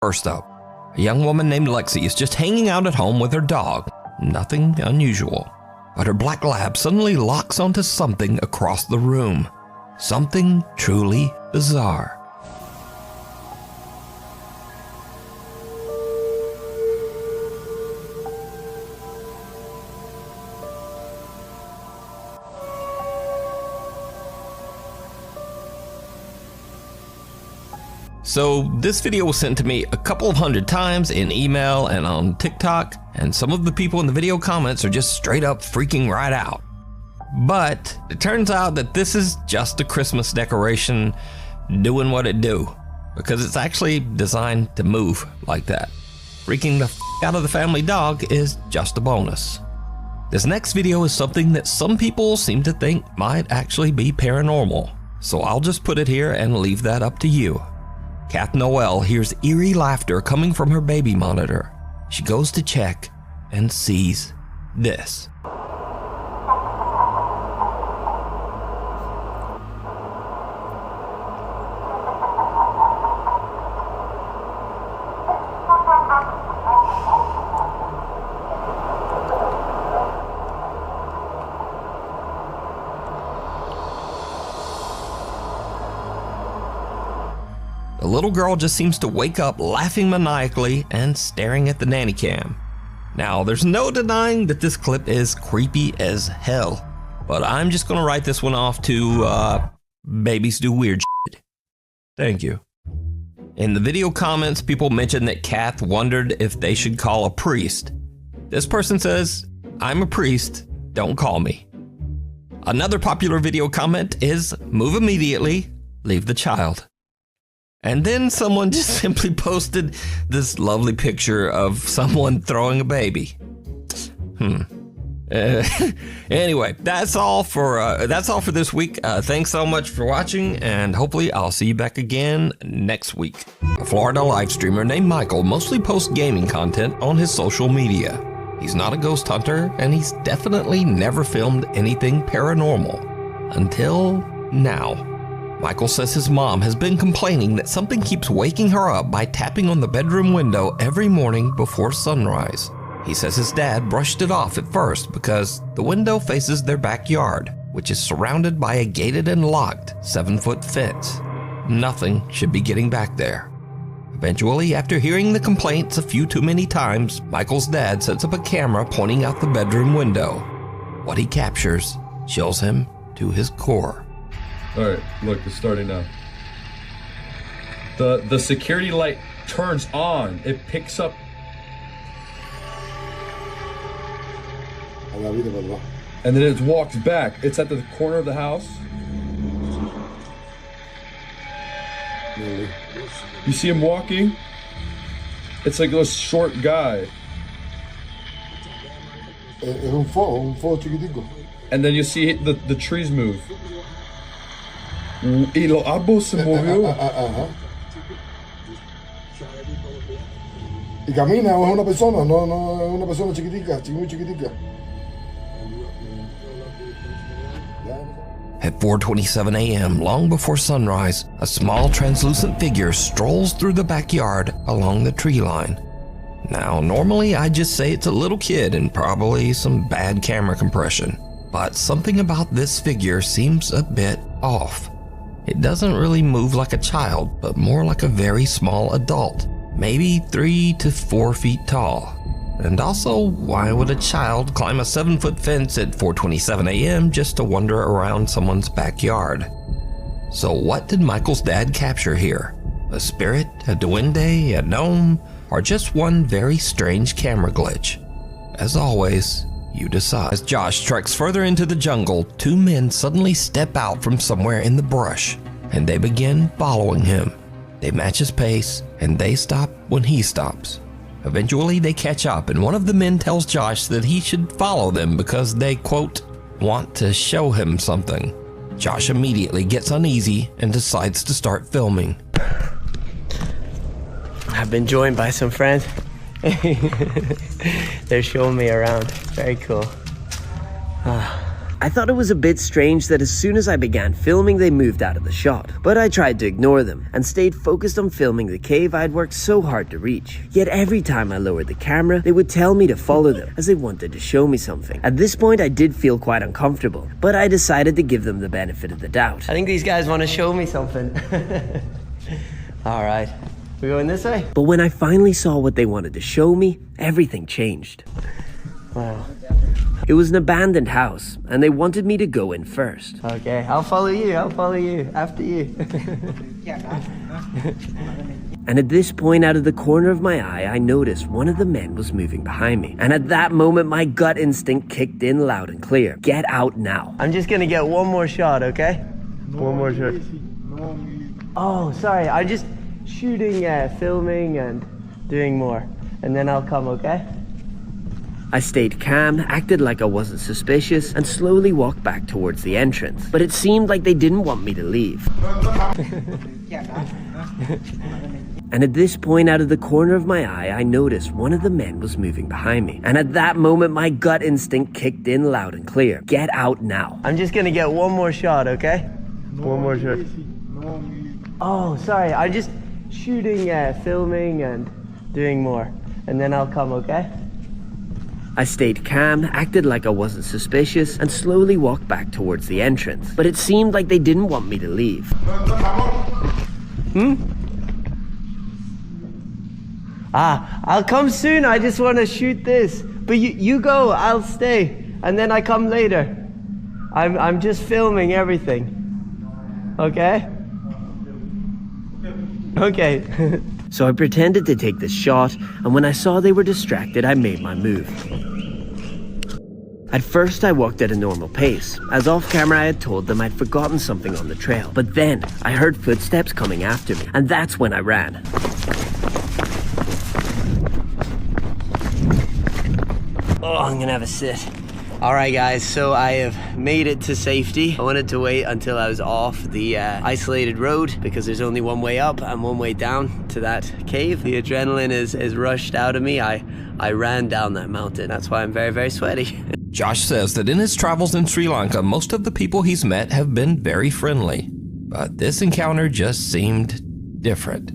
First up, a young woman named Lexi is just hanging out at home with her dog. Nothing unusual. But her black lab suddenly locks onto something across the room. Something truly bizarre. So this video was sent to me a couple of hundred times in email and on TikTok, and some of the people in the video comments are just straight up freaking right out. But it turns out that this is just a Christmas decoration doing what it do, because it's actually designed to move like that. Freaking the f out of the family dog is just a bonus. This next video is something that some people seem to think might actually be paranormal, so I'll just put it here and leave that up to you. Kath Noel hears eerie laughter coming from her baby monitor. She goes to check and sees this. The little girl just seems to wake up laughing maniacally and staring at the nanny cam. Now, there's no denying that this clip is creepy as hell, but I'm just gonna write this one off to, babies do weird shit. Thank you. In the video comments, people mentioned that Kath wondered if they should call a priest. This person says, "I'm a priest, don't call me." Another popular video comment is, "Move immediately, leave the child." And then someone just simply posted this lovely picture of someone throwing a baby. Anyway, that's all for this week. Thanks so much for watching, and hopefully I'll see you back again next week. A Florida live streamer named Michael mostly posts gaming content on his social media. He's not a ghost hunter, and he's definitely never filmed anything paranormal until now. Michael says his mom has been complaining that something keeps waking her up by tapping on the bedroom window every morning before sunrise. He says his dad brushed it off at first because the window faces their backyard, which is surrounded by a gated and locked 7-foot fence. Nothing should be getting back there. Eventually, after hearing the complaints a few too many times, Michael's dad sets up a camera pointing out the bedroom window. What he captures chills him to his core. All right, look, it's starting now. The security light turns on. It picks up. And then it walks back. It's at the corner of the house. You see him walking? It's like a short guy. And then you see the trees move. Y los árboles se movió. Y camina, o es una persona, no es una persona chiquitica, muy chiquitica. At 4:27 a.m., long before sunrise, a small translucent figure strolls through the backyard along the tree line. Now, normally I'd just say it's a little kid and probably some bad camera compression, but something about this figure seems a bit off. It doesn't really move like a child, but more like a very small adult, maybe 3 to 4 feet tall. And also, why would a child climb a 7-foot fence at 4:27 a.m. just to wander around someone's backyard? So what did Michael's dad capture here? A spirit, a duende, a gnome, or just one very strange camera glitch? As always, you decide. As Josh treks further into the jungle, two men suddenly step out from somewhere in the brush, and they begin following him. They match his pace, and they stop when he stops. Eventually, they catch up, and one of the men tells Josh that he should follow them because they, quote, want to show him something. Josh immediately gets uneasy and decides to start filming. I've been joined by some friends. They're showing me around. Very cool. I thought it was a bit strange that as soon as I began filming, they moved out of the shot, but I tried to ignore them and stayed focused on filming the cave I'd worked so hard to reach. Yet every time I lowered the camera, they would tell me to follow them as they wanted to show me something. At this point, I did feel quite uncomfortable, but I decided to give them the benefit of the doubt. I think these guys want to show me something. All right, we going this way? But when I finally saw what they wanted to show me, everything changed. Wow. It was an abandoned house, and they wanted me to go in first. Okay, I'll follow you, after you. And at this point, out of the corner of my eye, I noticed one of the men was moving behind me. And at that moment, my gut instinct kicked in loud and clear. Get out now. I'm just gonna get one more shot, okay? One more shot. Oh, sorry, I'm just shooting, filming, and doing more. And then I'll come, okay? I stayed calm, acted like I wasn't suspicious, and slowly walked back towards the entrance. But it seemed like they didn't want me to leave. And at this point, out of the corner of my eye, I noticed one of the men was moving behind me. And at that moment, my gut instinct kicked in loud and clear. Get out now. I'm just gonna get one more shot, okay? One more shot. Oh, sorry, I'm just shooting, filming, and doing more. And then I'll come, okay? I stayed calm, acted like I wasn't suspicious, and slowly walked back towards the entrance. But it seemed like they didn't want me to leave. I'll come soon, I just want to shoot this. But you go, I'll stay, and then I come later. I'm just filming everything. Okay? Okay. So I pretended to take this shot, and when I saw they were distracted, I made my move. At first, I walked at a normal pace, as off camera I had told them I'd forgotten something on the trail. But then, I heard footsteps coming after me, and that's when I ran. Oh, I'm gonna have a sit. Alright guys, so I have made it to safety. I wanted to wait until I was off the isolated road because there's only one way up and one way down to that cave. The adrenaline is rushed out of me. I ran down that mountain. That's why I'm very, very sweaty. Josh says that in his travels in Sri Lanka, most of the people he's met have been very friendly. But this encounter just seemed different.